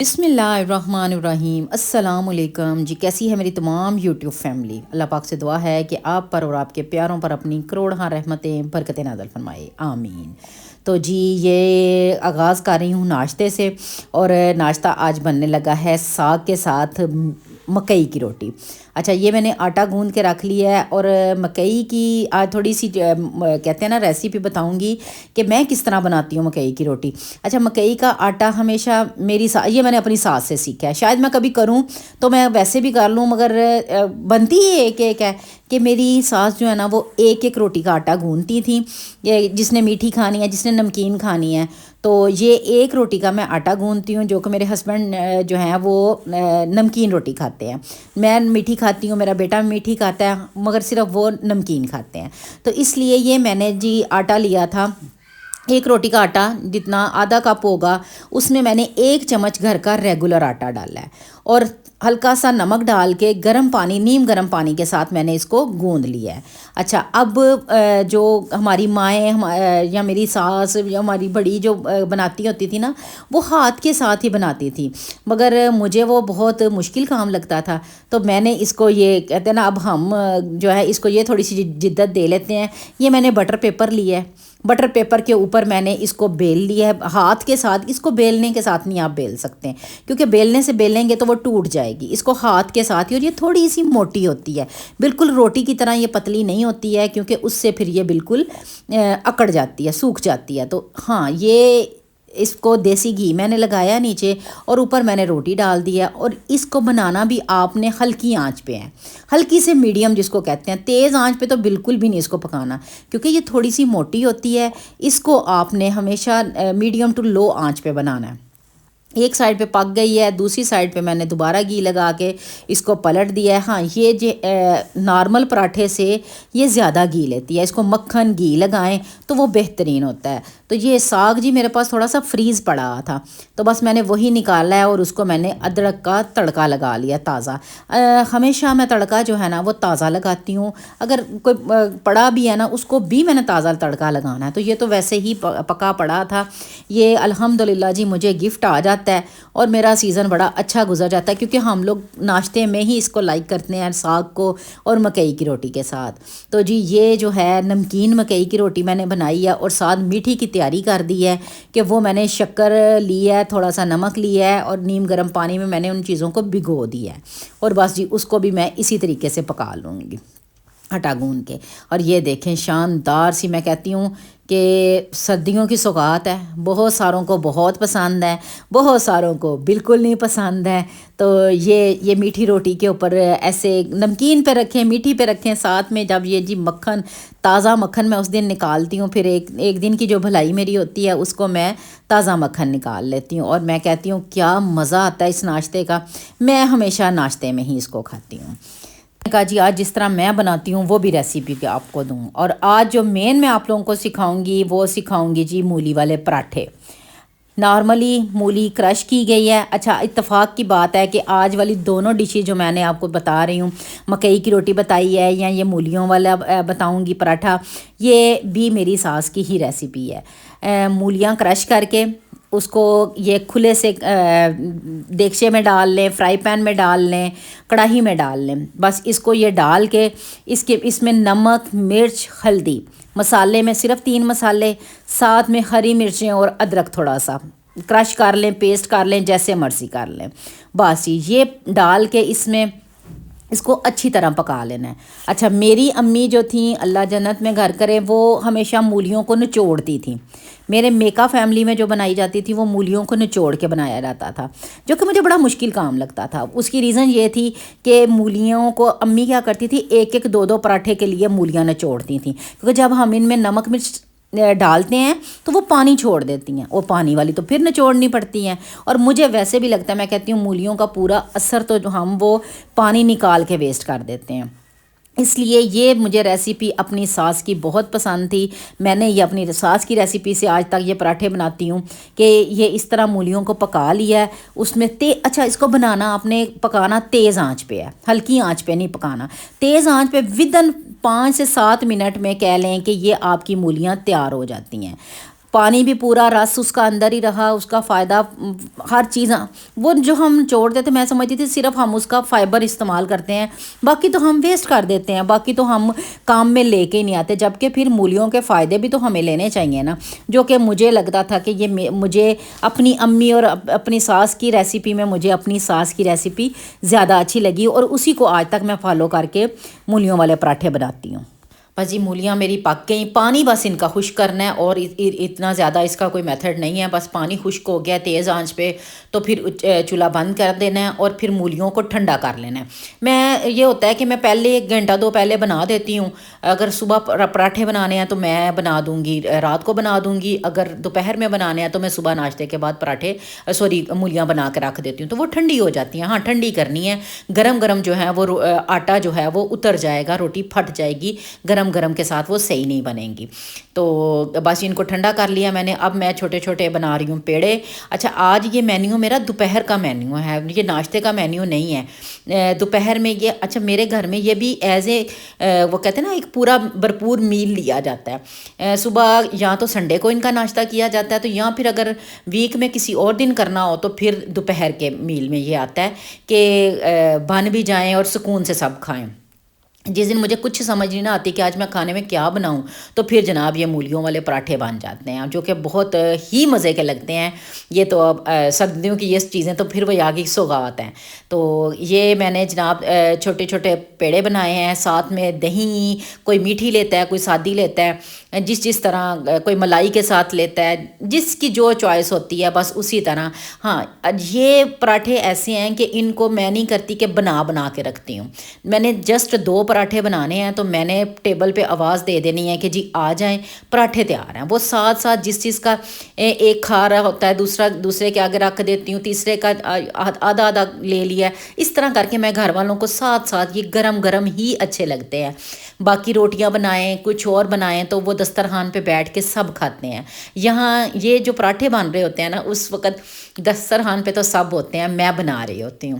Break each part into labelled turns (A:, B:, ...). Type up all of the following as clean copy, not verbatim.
A: بسم اللہ الرحمن الرحیم۔ السلام علیکم جی، کیسی ہے میری تمام یوٹیوب فیملی؟ اللہ پاک سے دعا ہے کہ آپ پر اور آپ کے پیاروں پر اپنی کروڑہاں رحمتیں برکتیں نازل فرمائے، آمین۔ تو جی یہ آغاز کر رہی ہوں ناشتے سے، اور ناشتہ آج بننے لگا ہے ساگ کے ساتھ مکئی کی روٹی۔ اچھا، یہ میں نے آٹا گوندھ کے رکھ لیا ہے، اور مکئی کی آج تھوڑی سی کہتے ہیں نا ریسیپی بتاؤں گی کہ میں کس طرح بناتی ہوں مکئی کی روٹی۔ اچھا، مکئی کا آٹا ہمیشہ یہ میں نے اپنی ساس سے سیکھا ہے، شاید میں کبھی کروں تو میں ویسے بھی کر لوں، مگر بنتی ہی ایک ہے کہ میری ساس جو ہے نا وہ ایک روٹی کا آٹا گوندتی تھیں، جس نے میٹھی کھانی ہے، جس نے نمکین کھانی ہے۔ تو یہ ایک روٹی کا میں آٹا گوندتی ہوں، جو کہ میرے ہسبینڈ جو ہیں وہ نمکین روٹی کھاتے ہیں، میں میٹھی کھاتی ہوں، میرا بیٹا میٹھی کھاتا ہے، مگر صرف وہ نمکین کھاتے ہیں۔ تو اس لیے یہ میں نے جی آٹا لیا تھا، ایک روٹی کا آٹا جتنا آدھا کپ ہوگا، اس میں نے 1 چمچ گھر کا ریگولر آٹا ڈالا ہے، اور ہلکا سا نمک ڈال کے گرم پانی، نیم گرم پانی کے ساتھ میں نے اس کو گوندھ لیا ہے۔ اچھا، اب جو ہماری مائیں یا میری ساس یا ہماری بڑی جو بناتی ہوتی تھی نا، وہ ہاتھ کے ساتھ ہی بناتی تھی، مگر مجھے وہ بہت مشکل کام لگتا تھا۔ تو میں نے اس کو یہ کہتے ہیں نا، اب ہم جو ہے اس کو یہ تھوڑی سی جدت دے لیتے ہیں۔ یہ میں نے بٹر پیپر لیا ہے، بٹر پیپر کے اوپر میں نے اس کو بیل لیا ہے ہاتھ کے ساتھ۔ اس کو بیلنے کے ساتھ نہیں آپ بیل سکتے ہیں، کیونکہ بیلنے سے بیلیں گے تو وہ ٹوٹ جائے گی۔ اس کو ہاتھ کے ساتھ ہی، اور یہ تھوڑی سی موٹی ہوتی ہے، بالکل روٹی کی طرح یہ پتلی نہیں ہوتی ہے، کیونکہ اس سے پھر یہ بالکل اکڑ جاتی ہے، سوکھ جاتی ہے۔ تو ہاں، یہ اس کو دیسی گھی میں نے لگایا نیچے، اور اوپر میں نے روٹی ڈال دیا، اور اس کو بنانا بھی آپ نے ہلکی آنچ پہ ہے، ہلکی سے میڈیم جس کو کہتے ہیں، تیز آنچ پہ تو بالکل بھی نہیں اس کو پکانا، کیونکہ یہ تھوڑی سی موٹی ہوتی ہے۔ اس کو آپ نے ہمیشہ میڈیم ٹو لو آنچ پہ بنانا ہے۔ ایک سائڈ پہ پک گئی ہے، دوسری سائڈ پہ میں نے دوبارہ گھی لگا کے اس کو پلٹ دیا ہے۔ ہاں، یہ جو نارمل پراٹھے سے یہ زیادہ گھی لیتی ہے، اس کو مکھن گھی لگائیں تو وہ بہترین ہوتا ہے۔ تو یہ ساگ جی میرے پاس تھوڑا سا فریز پڑا تھا، تو بس میں نے وہی نکالا ہے، اور اس کو میں نے ادرک کا تڑکا لگا لیا تازہ۔ ہمیشہ میں تڑکا جو ہے نا وہ تازہ لگاتی ہوں، اگر کوئی پڑا بھی ہے نا اس کو بھی میں نے تازہ تڑکا لگانا ہے۔ تو یہ تو ویسے ہی پکا پڑا تھا، یہ الحمدللہ جی مجھے گفٹ آ جاتا ہے، اور میرا سیزن بڑا اچھا گزر جاتا ہے، کیونکہ ہم لوگ ناشتے میں ہی اس کو لائک کرتے ہیں، ساگ کو اور مکئی کی روٹی کے ساتھ۔ تو جی یہ جو ہے نمکین مکئی کی روٹی میں نے بنائی ہے، اور ساتھ میٹھی کی تیاری کر دی ہے کہ وہ میں نے شکر لی ہے، تھوڑا سا نمک لیا ہے، اور نیم گرم پانی میں نے ان چیزوں کو بھگو دیا ہے، اور بس جی اس کو بھی میں اسی طریقے سے پکا لوں گی آٹا گوندھ کے۔ اور یہ دیکھیں شاندار سی، میں کہتی ہوں کہ سردیوں کی سوغات ہے، بہت ساروں کو بہت پسند ہے، بہت ساروں کو بالکل نہیں پسند ہے۔ تو یہ میٹھی روٹی کے اوپر ایسے نمکین پہ رکھیں، میٹھی پہ رکھیں، ساتھ میں جب یہ جی مکھن، تازہ مکھن میں اس دن نکالتی ہوں، پھر ایک دن کی جو بھلائی میری ہوتی ہے اس کو میں تازہ مکھن نکال لیتی ہوں، اور میں کہتی ہوں کیا مزہ آتا ہے اس ناشتے کا۔ میں ہمیشہ ناشتے میں ہی اس کو کھاتی ہوں۔ کہا جی آج جس طرح میں بناتی ہوں وہ بھی ریسیپی پہ آپ کو دوں، اور آج جو میں آپ لوگوں کو سکھاؤں گی وہ سکھاؤں گی جی مولی والے پراٹھے۔ نارملی مولی کریش کی گئی ہے۔ اچھا، اتفاق کی بات ہے کہ آج والی دونوں ڈشیں جو میں نے آپ کو بتا رہی ہوں، مکئی کی روٹی بتائی ہے یا یہ مولیوں والا بتاؤں گی پراٹھا، یہ بھی میری ساس کی ہی ریسیپی ہے۔ مولیاں کریش کر کے اس کو یہ کھلے سے دیگچے میں ڈال لیں، فرائی پین میں ڈال لیں، کڑاہی میں ڈال لیں، بس اس کو یہ ڈال کے اس میں نمک، مرچ، ہلدی، مسالے میں صرف 3 مسالے، ساتھ میں ہری مرچیں اور ادرک تھوڑا سا کرش کر لیں، پیسٹ کر لیں، جیسے مرضی کر لیں، بس یہ ڈال کے اس کو اچھی طرح پکا لینا ہے۔ اچھا، میری امی جو تھیں اللہ جنت میں گھر کرے، وہ ہمیشہ مولیوں کو نچوڑتی تھیں۔ میرے میکا فیملی میں جو بنائی جاتی تھی وہ مولیوں کو نچوڑ کے بنایا جاتا تھا، جو کہ مجھے بڑا مشکل کام لگتا تھا۔ اس کی ریزن یہ تھی کہ مولیوں کو امی کیا کرتی تھی، 1-2 پراٹھے کے لیے مولیاں نچوڑتی تھیں، کیونکہ جب ہم ان میں نمک مرچ ڈالتے ہیں تو وہ پانی چھوڑ دیتی ہیں، وہ پانی والی تو پھر نچوڑنی پڑتی ہیں، اور مجھے ویسے بھی لگتا ہے، میں کہتی ہوں مولیوں کا پورا اثر تو ہم وہ پانی نکال کے ویسٹ کر دیتے ہیں۔ اس لیے یہ مجھے ریسیپی اپنی ساس کی بہت پسند تھی، میں نے یہ اپنی ساس کی ریسیپی سے آج تک یہ پراٹھے بناتی ہوں کہ یہ اس طرح مولیوں کو پکا لیا ہے، اس میں اچھا اس کو بنانا آپ نے پکانا تیز آنچ پہ ہے، ہلکی آنچ پہ نہیں پکانا، تیز آنچ پہ ودن 5 سے 7 منٹ میں کہہ لیں کہ یہ آپ کی مولیاں تیار ہو جاتی ہیں۔ پانی بھی پورا رس اس کا اندر ہی رہا، اس کا فائدہ ہر چیز وہ جو ہم چھوڑتے تھے، میں سمجھتی تھی صرف ہم اس کا فائبر استعمال کرتے ہیں، باقی تو ہم ویسٹ کر دیتے ہیں، باقی تو ہم کام میں لے کے ہی نہیں آتے، جبکہ پھر مولیوں کے فائدے بھی تو ہمیں لینے چاہیے نا، جو کہ مجھے لگتا تھا کہ یہ مجھے اپنی امی اور اپنی ساس کی ریسیپی میں مجھے اپنی ساس کی ریسیپی زیادہ اچھی لگی، اور اسی کو آج تک میں فالو کر کے مولیوں والے پراٹھے بناتی ہوں۔ بس جی مولیاں میری پک گئیں، پانی بس ان کا خشک کرنا ہے، اور اتنا زیادہ اس کا کوئی میتھڈ نہیں ہے، بس پانی خشک ہو گیا تیز آنچ پہ تو پھر چولہا بند کر دینا ہے، اور پھر مولیوں کو ٹھنڈا کر لینا ہے۔ میں یہ ہوتا ہے کہ میں پہلے 1 گھنٹہ 2 پہلے بنا دیتی ہوں، اگر صبح پراٹھے بنانے ہیں تو میں بنا دوں گی، رات کو بنا دوں گی، اگر دوپہر میں بنانے ہیں تو میں صبح ناشتے کے بعد مولیاں بنا کے رکھ دیتی ہوں، تو وہ ٹھنڈی ہو جاتی ہیں۔ ہاں ٹھنڈی کرنی ہے، گرم گرم جو ہے وہ آٹا جو ہے وہ اتر جائے گا، روٹی پھٹ جائے گی، گرم گرم کے ساتھ وہ صحیح نہیں بنیں گی۔ تو بس ان کو ٹھنڈا کر لیا میں نے، اب میں چھوٹے چھوٹے بنا رہی ہوں پیڑے۔ اچھا آج یہ مینیو میرا دوپہر کا مینیو ہے، یہ ناشتے کا مینیو نہیں ہے، دوپہر میں یہ اچھا میرے گھر میں یہ بھی ایز اے وہ کہتے ہیں نا ایک پورا بھرپور میل لیا جاتا ہے۔ صبح یا تو سنڈے کو ان کا ناشتہ کیا جاتا ہے، تو یا پھر اگر ویک میں کسی اور دن کرنا ہو تو پھر دوپہر کے میل میں یہ آتا ہے کہ بن بھی جائیں اور سکون سے سب کھائیں۔ جس دن مجھے کچھ سمجھ نہیں نہ آتی کہ آج میں کھانے میں کیا بناؤں، تو پھر جناب یہ مولیوں والے پراٹھے بن جاتے ہیں، جو کہ بہت ہی مزے کے لگتے ہیں۔ یہ تو اب سردیوں کی یہ چیزیں تو پھر وہ آگے کی سوغات ہیں۔ تو یہ میں نے جناب چھوٹے چھوٹے پیڑے بنائے ہیں، ساتھ میں دہی، کوئی میٹھی لیتا ہے، کوئی سادی لیتا ہے، جس طرح کوئی ملائی کے ساتھ لیتا ہے، جس کی جو چوائس ہوتی ہے بس اسی طرح۔ ہاں یہ پراٹھے ایسے ہیں کہ ان کو میں نہیں کرتی کہ بنا کے رکھتی ہوں، میں نے جسٹ 2 پراٹھے بنانے ہیں تو میں نے ٹیبل پہ آواز دے دینی ہے کہ جی آ جائیں، پراٹھے تیار ہیں۔ وہ ساتھ ساتھ جس چیز کا ایک کھا رہا ہوتا ہے دوسرے کے آگے رکھ دیتی ہوں، تیسرے کا آدھا لے لیا، اس طرح کر کے میں گھر والوں کو ساتھ ساتھ یہ گرم گرم ہی اچھے لگتے ہیں۔ باقی روٹیاں بنائیں، کچھ اور بنائیں تو وہ دسترخوان پہ بیٹھ کے سب کھاتے ہیں۔ یہاں یہ جو پراٹھے بن رہے ہوتے ہیں نا، اس وقت دسترخوان پہ تو سب ہوتے ہیں، میں بنا رہی ہوتی ہوں،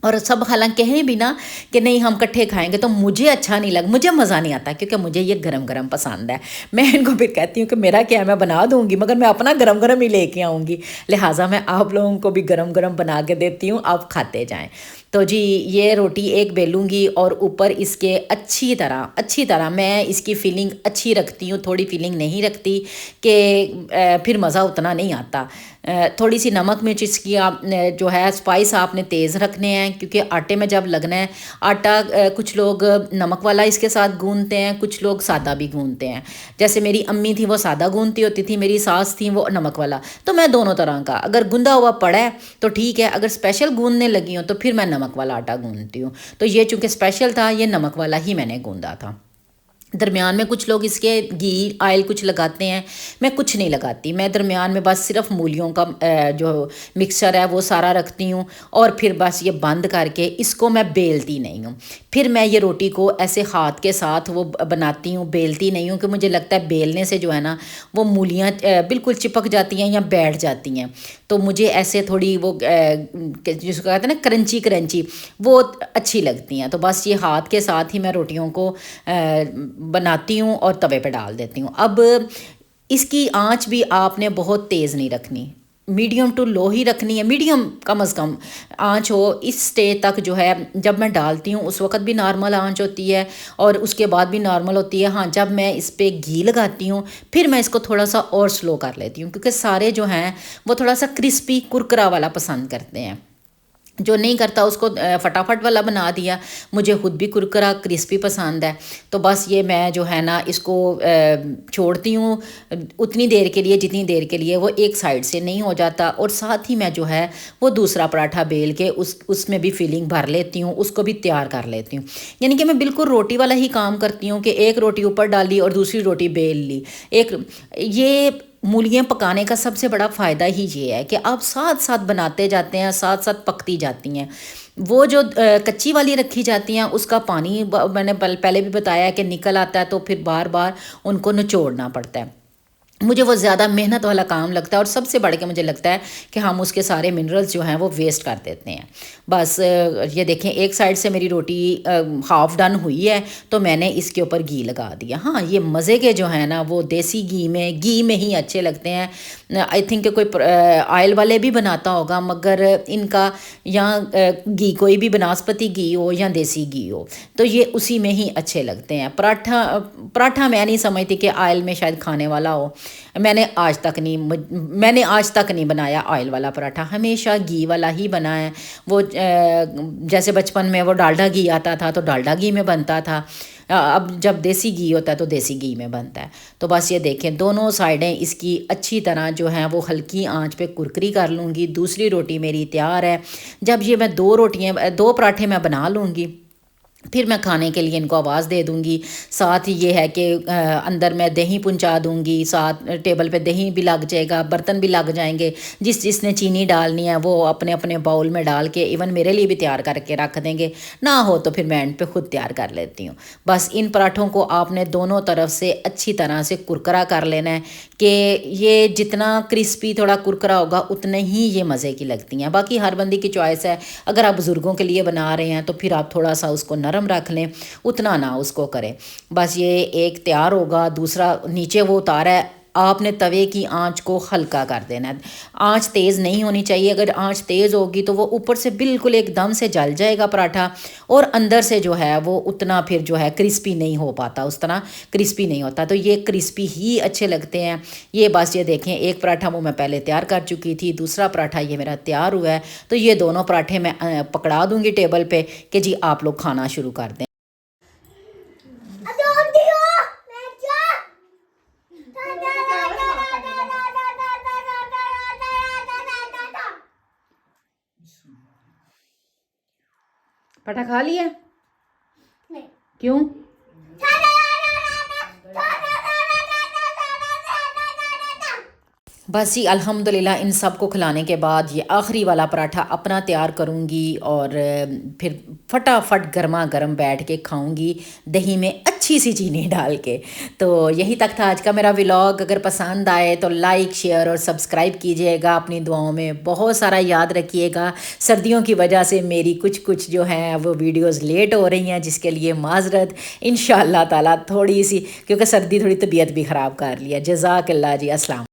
A: اور سب حالانکہ کہیں بھی نا کہ نہیں ہم کٹھے کھائیں گے، تو مجھے اچھا نہیں لگا، مجھے مزہ نہیں آتا، کیونکہ مجھے یہ گرم گرم پسند ہے۔ میں ان کو پھر کہتی ہوں کہ میرا کیا ہے، میں بنا دوں گی مگر میں اپنا گرم گرم ہی لے کے آؤں گی، لہٰذا میں آپ لوگوں کو بھی گرم گرم بنا کے دیتی ہوں، آپ کھاتے جائیں۔ تو جی یہ روٹی ایک بیلوں گی، اور اوپر اس کے اچھی طرح میں اس کی فیلنگ اچھی رکھتی ہوں، تھوڑی فیلنگ نہیں رکھتی کہ پھر مزہ اتنا نہیں آتا۔ تھوڑی سی نمک مرچ اس کی آپ جو ہے اسپائس آپ نے تیز رکھنے ہیں، کیونکہ آٹے میں جب لگنا ہے آٹا، کچھ لوگ نمک والا اس کے ساتھ گوندتے ہیں، کچھ لوگ سادہ بھی گوندتے ہیں۔ جیسے میری امی تھی وہ سادہ گوندتی ہوتی تھی، میری ساس تھی وہ نمک والا، تو میں دونوں طرح کا، اگر گندا ہوا پڑا ہے تو ٹھیک ہے، اگر اسپیشل گوندنے لگی ہوں تو پھر میں نمک والا آٹا گوندتی ہوں۔ تو یہ چونکہ اسپیشل تھا، یہ نمک والا ہی میں نے گوندا تھا۔ درمیان میں کچھ لوگ اس کے گھی آئل کچھ لگاتے ہیں، میں کچھ نہیں لگاتی، میں درمیان میں بس صرف مولیوں کا جو مکسچر ہے وہ سارا رکھتی ہوں، اور پھر بس یہ بند کر کے اس کو میں بیلتی نہیں ہوں۔ پھر میں یہ روٹی کو ایسے ہاتھ کے ساتھ وہ بناتی ہوں، بیلتی نہیں ہوں، کہ مجھے لگتا ہے بیلنے سے جو ہے نا وہ مولیاں بالکل چپک جاتی ہیں یا بیٹھ جاتی ہیں، تو مجھے ایسے تھوڑی وہ جس کو کہتے ہیں نا کرنچی وہ اچھی لگتی ہیں۔ تو بس یہ ہاتھ کے ساتھ ہی میں روٹیوں کو بناتی ہوں اور توے پہ ڈال دیتی ہوں۔ اب اس کی آنچ بھی آپ نے بہت تیز نہیں رکھنی، میڈیم ٹو لو ہی رکھنی ہے، میڈیم کم از کم آنچ ہو۔ اس سٹیج تک جو ہے جب میں ڈالتی ہوں اس وقت بھی نارمل آنچ ہوتی ہے، اور اس کے بعد بھی نارمل ہوتی ہے۔ ہاں جب میں اس پہ گھی لگاتی ہوں پھر میں اس کو تھوڑا سا اور سلو کر لیتی ہوں، کیونکہ سارے جو ہیں وہ تھوڑا سا کرسپی کرکرا والا پسند کرتے ہیں، جو نہیں کرتا اس کو فٹافٹ والا بنا دیا۔ مجھے خود بھی کرکرا کرسپی پسند ہے، تو بس یہ میں جو ہے نا اس کو چھوڑتی ہوں اتنی دیر کے لیے جتنی دیر کے لیے وہ ایک سائڈ سے نہیں ہو جاتا، اور ساتھ ہی میں جو ہے وہ دوسرا پراٹھا بیل کے اس میں بھی فیلنگ بھر لیتی ہوں، اس کو بھی تیار کر لیتی ہوں۔ یعنی کہ میں بالکل روٹی والا ہی کام کرتی ہوں کہ ایک روٹی اوپر ڈالی اور دوسری روٹی بیل لی۔ یہ مولیاں پکانے کا سب سے بڑا فائدہ ہی یہ ہے کہ آپ ساتھ ساتھ بناتے جاتے ہیں، ساتھ ساتھ پکتی جاتی ہیں۔ وہ جو کچی والی رکھی جاتی ہیں اس کا پانی میں نے پہلے بھی بتایا کہ نکل آتا ہے، تو پھر بار بار ان کو نچوڑنا پڑتا ہے۔ مجھے وہ زیادہ محنت والا کام لگتا ہے، اور سب سے بڑھ کے مجھے لگتا ہے کہ ہم اس کے سارے منرلز جو ہیں وہ ویسٹ کر دیتے ہیں۔ بس یہ دیکھیں ایک سائڈ سے میری روٹی ہاف ڈن ہوئی ہے، تو میں نے اس کے اوپر گھی لگا دیا۔ ہاں یہ مزے کے جو ہیں نا وہ دیسی گھی میں ہی اچھے لگتے ہیں۔ آئی تھنک کہ کوئی آئل والے بھی بناتا ہوگا، مگر ان کا یا گھی کوئی بھی بناسپتی گھی ہو یا دیسی گھی ہو تو یہ اسی میں ہی اچھے لگتے ہیں۔ پراٹھا میں نہیں سمجھتی کہ آئل میں شاید کھانے والا ہو۔ میں نے آج تک نہیں بنایا آئل والا پراٹھا، ہمیشہ گھی والا ہی بنا ہے۔ وہ جیسے بچپن میں وہ ڈالڈا گھی آتا تھا تو ڈالڈا گھی میں بنتا تھا، اب جب دیسی گھی ہوتا ہے تو دیسی گھی میں بنتا ہے۔ تو بس یہ دیکھیں دونوں سائڈیں اس کی اچھی طرح جو ہیں وہ ہلکی آنچ پہ کرکری کر لوں گی۔ دوسری روٹی میری تیار ہے۔ جب یہ میں دو پراٹھے میں بنا لوں گی، پھر میں کھانے کے لیے ان کو آواز دے دوں گی۔ ساتھ یہ ہے کہ اندر میں دہی پہنچا دوں گی، ساتھ ٹیبل پہ دہی بھی لگ جائے گا، برتن بھی لگ جائیں گے۔ جس نے چینی ڈالنی ہے وہ اپنے اپنے باؤل میں ڈال کے ایون میرے لیے بھی تیار کر کے رکھ دیں گے، نہ ہو تو پھر میں اینڈ پہ خود تیار کر لیتی ہوں۔ بس ان پراٹھوں کو آپ نے دونوں طرف سے اچھی طرح سے کرکرا کر لینا ہے کہ یہ جتنا کرسپی تھوڑا کرکرا ہوگا اتنے ہی یہ مزے کی لگتی ہیں۔ باقی ہر بندے کی چوائس ہے، اگر آپ بزرگوں کے لیے بنا رہے ہیں تو پھر آپ تھوڑا سا اس کو نرم رکھ لیں، اتنا نہ اس کو کریں۔ بس یہ ایک تیار ہوگا، دوسرا نیچے وہ اتارا ہے۔ آپ نے توے کی آنچ کو ہلکا کر دینا ہے، آنچ تیز نہیں ہونی چاہیے۔ اگر آنچ تیز ہوگی تو وہ اوپر سے بالکل ایک دم سے جل جائے گا پراٹھا، اور اندر سے جو ہے وہ اتنا پھر جو ہے کرسپی نہیں ہو پاتا، اس طرح کرسپی نہیں ہوتا۔ تو یہ کرسپی ہی اچھے لگتے ہیں۔ یہ بس یہ دیکھیں ایک پراٹھا وہ میں پہلے تیار کر چکی تھی، دوسرا پراٹھا یہ میرا تیار ہوا ہے۔ تو یہ دونوں پراٹھے میں پکڑا دوں گی ٹیبل پہ کہ جی آپ لوگ کھانا شروع کر دیں۔ پراٹھا کھا لیا؟ کیوں؟ بس جی الحمدللہ ان سب کو کھلانے کے بعد یہ آخری والا پراٹھا اپنا تیار کروں گی، اور پھر فٹافٹ گرما گرم بیٹھ کے کھاؤں گی دہی میں اچھی سی چینی ڈال کے۔ تو یہی تک تھا آج کا میرا ولاگ۔ اگر پسند آئے تو لائک شیئر اور سبسکرائب کیجیے گا، اپنی دعاؤں میں بہت سارا یاد رکھیے گا۔ سردیوں کی وجہ سے میری کچھ جو ہیں وہ ویڈیوز لیٹ ہو رہی ہیں، جس کے لیے معذرت۔ انشاءاللہ تعالیٰ تھوڑی سی کیونکہ سردی تھوڑی طبیعت بھی خراب کر لی ہے۔ جزاک اللہ جی، السلام۔